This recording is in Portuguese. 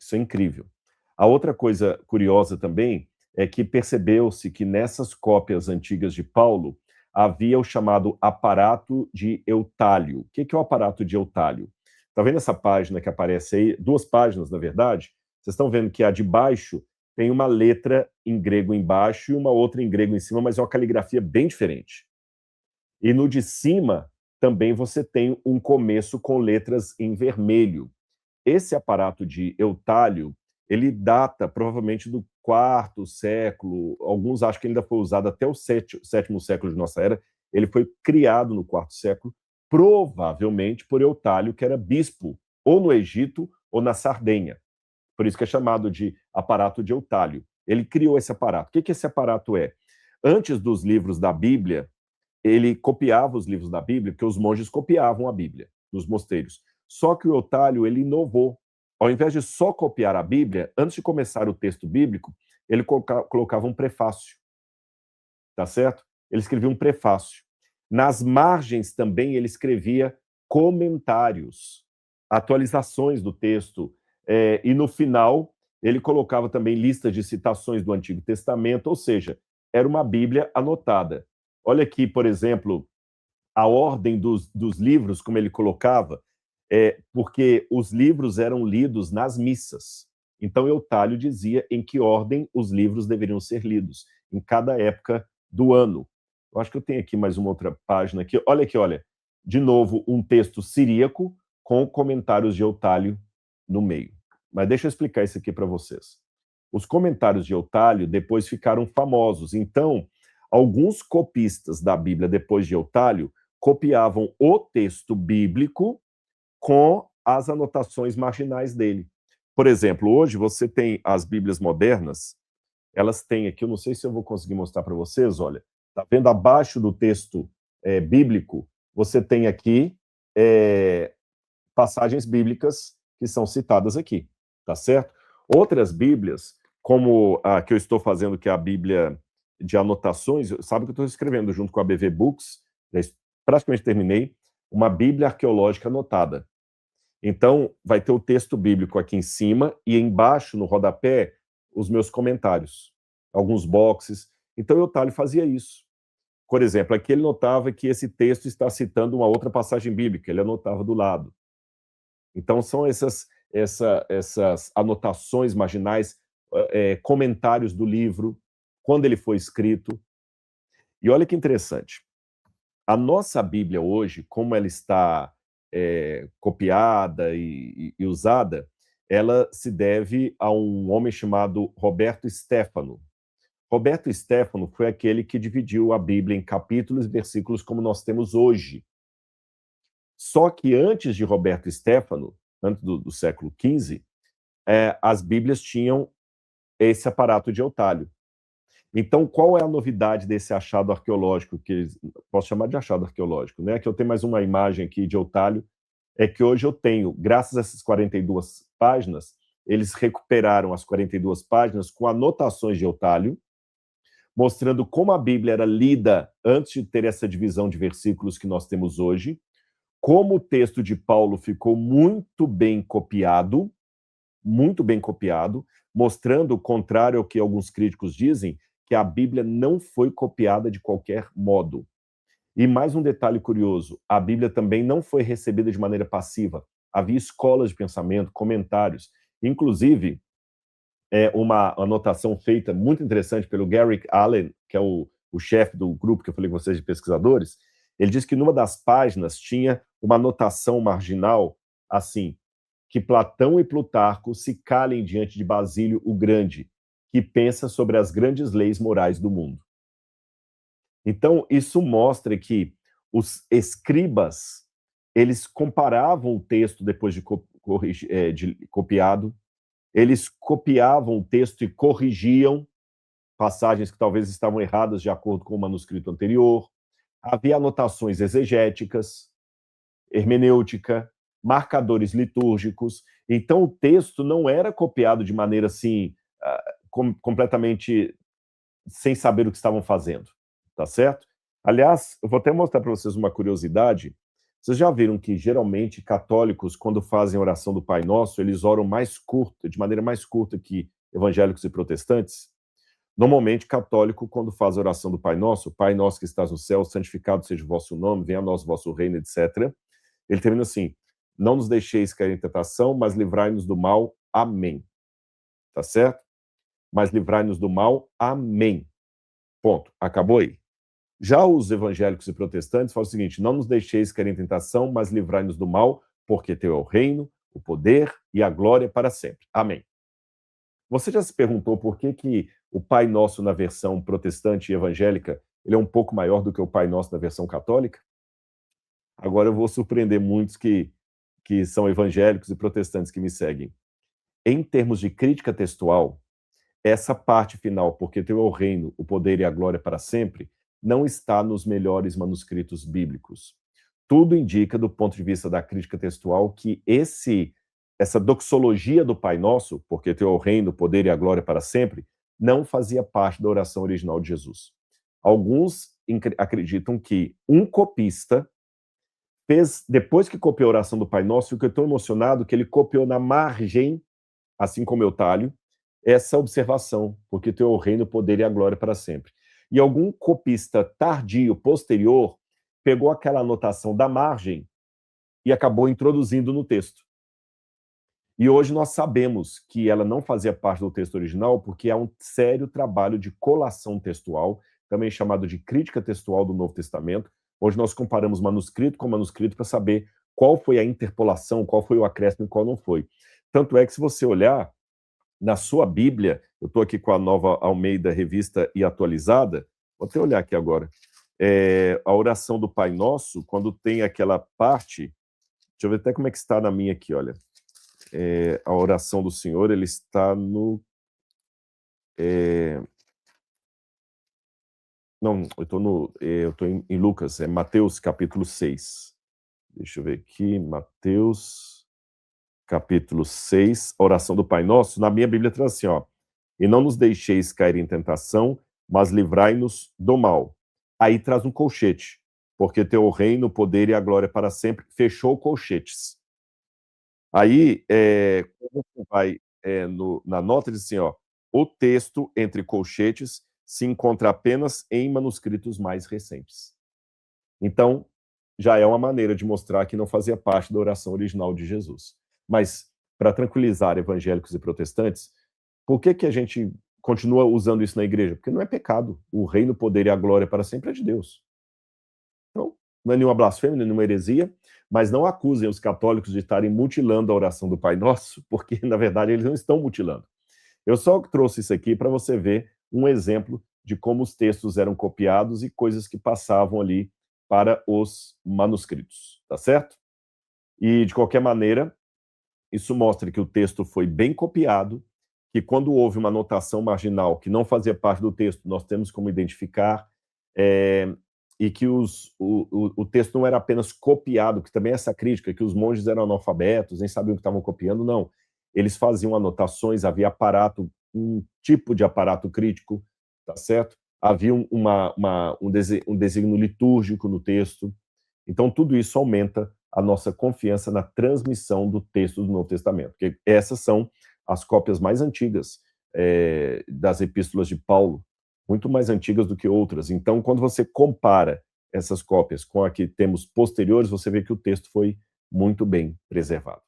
Isso é incrível. A outra coisa curiosa também é que percebeu-se que nessas cópias antigas de Paulo havia o chamado aparato de Eutálio. O que é o aparato de Eutálio? Está vendo essa página que aparece aí? 2 páginas, na verdade. Vocês estão vendo que a de baixo tem uma letra em grego embaixo e uma outra em grego em cima, mas é uma caligrafia bem diferente. E no de cima também você tem um começo com letras em vermelho. Esse aparato de Eutálio, ele data provavelmente do 4º século, alguns acham que ele ainda foi usado até o 7º século de nossa era. Ele foi criado no 4º século, provavelmente por Eutálio, que era bispo ou no Egito ou na Sardenha. Por isso que é chamado de aparato de Eutálio. Ele criou esse aparato. O que esse aparato é? Antes dos livros da Bíblia, ele copiava os livros da Bíblia, porque os monges copiavam a Bíblia nos mosteiros. Só que o Eutálio, ele inovou. Ao invés de só copiar a Bíblia, antes de começar o texto bíblico, ele colocava um prefácio. Tá certo? Ele escrevia um prefácio. Nas margens também ele escrevia comentários, atualizações do texto. E no final ele colocava também listas de citações do Antigo Testamento, ou seja, era uma Bíblia anotada. Olha aqui, por exemplo, a ordem dos livros, como ele colocava, porque os livros eram lidos nas missas. Então, Eutálio dizia em que ordem os livros deveriam ser lidos, em cada época do ano. Eu acho que eu tenho aqui mais uma outra página aqui. Olha aqui, olha. De novo, um texto siríaco com comentários de Eutálio no meio. Mas deixa eu explicar isso aqui para vocês. Os comentários de Eutálio depois ficaram famosos. Então, alguns copistas da Bíblia, depois de Eutálio, copiavam o texto bíblico com as anotações marginais dele. Por exemplo, hoje você tem as Bíblias modernas, elas têm aqui, eu não sei se eu vou conseguir mostrar para vocês, olha, tá vendo abaixo do texto bíblico, você tem aqui passagens bíblicas que são citadas aqui, tá certo? Outras Bíblias, como a que eu estou fazendo, que é a Bíblia de anotações, sabe que eu estou escrevendo junto com a BV Books, praticamente terminei, uma Bíblia arqueológica anotada. Então, vai ter o texto bíblico aqui em cima e embaixo, no rodapé, os meus comentários, alguns boxes. Então, Eutálio fazia isso. Por exemplo, aqui ele notava que esse texto está citando uma outra passagem bíblica, ele anotava do lado. Então, são essas anotações marginais, comentários do livro, quando ele foi escrito. E olha que interessante. A nossa Bíblia hoje, como ela está copiada e usada, ela se deve a um homem chamado Roberto Stefano. Roberto Stefano foi aquele que dividiu a Bíblia em capítulos e versículos como nós temos hoje. Só que antes de Roberto Stefano, antes do século XV, as Bíblias tinham esse aparato de Eutálio. Então, qual é a novidade desse achado arqueológico, que posso chamar de achado arqueológico, né? Que eu tenho mais uma imagem aqui de Eutálio, é que hoje eu tenho, graças a essas 42 páginas, eles recuperaram as 42 páginas com anotações de Eutálio, mostrando como a Bíblia era lida antes de ter essa divisão de versículos que nós temos hoje, como o texto de Paulo ficou muito bem copiado, mostrando o contrário ao que alguns críticos dizem, que a Bíblia não foi copiada de qualquer modo. E mais um detalhe curioso, a Bíblia também não foi recebida de maneira passiva. Havia escolas de pensamento, comentários. Inclusive, uma anotação feita muito interessante pelo Garrick Allen, que é o chefe do grupo que eu falei com vocês de pesquisadores. Ele diz que numa das páginas tinha uma anotação marginal assim, que Platão e Plutarco se calem diante de Basílio o Grande, que pensa sobre as grandes leis morais do mundo. Então, isso mostra que os escribas, eles comparavam o texto depois de copiado, eles copiavam o texto e corrigiam passagens que talvez estavam erradas de acordo com o manuscrito anterior. Havia anotações exegéticas, hermenêutica, marcadores litúrgicos. Então, o texto não era copiado de maneira assim, completamente sem saber o que estavam fazendo, tá certo? Aliás, eu vou até mostrar para vocês uma curiosidade. Vocês já viram que, geralmente, católicos, quando fazem a oração do Pai Nosso, eles oram mais curta, de maneira mais curta que evangélicos e protestantes? Normalmente, católico, quando faz a oração do Pai Nosso, Pai Nosso que estás no céu, santificado seja o vosso nome, venha a nós o vosso reino, etc. Ele termina assim: não nos deixeis cair em tentação, mas livrai-nos do mal. Amém. Tá certo? Mas livrai-nos do mal. Amém. Ponto. Acabou aí. Já os evangélicos e protestantes falam o seguinte: não nos deixeis cair em tentação, mas livrai-nos do mal, porque teu é o reino, o poder e a glória para sempre. Amém. Você já se perguntou por que o Pai Nosso na versão protestante e evangélica ele é um pouco maior do que o Pai Nosso na versão católica? Agora eu vou surpreender muitos que são evangélicos e protestantes que me seguem. Em termos de crítica textual, essa parte final, porque teu é o reino, o poder e a glória para sempre, não está nos melhores manuscritos bíblicos. Tudo indica, do ponto de vista da crítica textual, que essa doxologia do Pai Nosso, porque teu é o reino, o poder e a glória para sempre, não fazia parte da oração original de Jesus. Alguns acreditam que um copista fez, depois que copiou a oração do Pai Nosso, eu estou emocionado que ele copiou na margem, assim como eu talho, essa observação, porque teu é o reino, o poder e a glória para sempre. E algum copista tardio, posterior, pegou aquela anotação da margem e acabou introduzindo no texto. E hoje nós sabemos que ela não fazia parte do texto original porque há um sério trabalho de colação textual, também chamado de crítica textual do Novo Testamento. Hoje nós comparamos manuscrito com manuscrito para saber qual foi a interpolação, qual foi o acréscimo e qual não foi. Tanto é que, se você olhar na sua Bíblia, eu estou aqui com a Nova Almeida Revista e Atualizada, vou até olhar aqui agora, a oração do Pai Nosso, quando tem aquela parte, deixa eu ver até como é que está na minha aqui, olha. A oração do Senhor, ele está no... não, eu estou em Lucas, Mateus capítulo 6. Deixa eu ver aqui, Mateus capítulo 6, oração do Pai Nosso. Na minha Bíblia traz assim, ó: e não nos deixeis cair em tentação, mas livrai-nos do mal. Aí traz um colchete, porque teu reino, o poder e a glória para sempre. Fechou colchetes. Aí, quando você vai na nota, diz assim, ó: o texto entre colchetes se encontra apenas em manuscritos mais recentes. Então, já é uma maneira de mostrar que não fazia parte da oração original de Jesus. Mas, para tranquilizar evangélicos e protestantes, por que a gente continua usando isso na igreja? Porque não é pecado. O reino, o poder e a glória para sempre é de Deus. Então, não é nenhuma blasfêmia, nenhuma heresia, mas não acusem os católicos de estarem mutilando a oração do Pai Nosso, porque, na verdade, eles não estão mutilando. Eu só trouxe isso aqui para você ver um exemplo de como os textos eram copiados e coisas que passavam ali para os manuscritos, tá certo? E, de qualquer maneira, isso mostra que o texto foi bem copiado, que quando houve uma anotação marginal que não fazia parte do texto, nós temos como identificar, e que o texto não era apenas copiado, que também é essa crítica, que os monges eram analfabetos, nem sabiam o que estavam copiando, não. Eles faziam anotações, havia aparato, um tipo de aparato crítico, tá certo? Havia um desígnio litúrgico no texto. Então, tudo isso aumenta a nossa confiança na transmissão do texto do Novo Testamento, porque essas são as cópias mais antigas das epístolas de Paulo, muito mais antigas do que outras. Então, quando você compara essas cópias com a que temos posteriores, você vê que o texto foi muito bem preservado.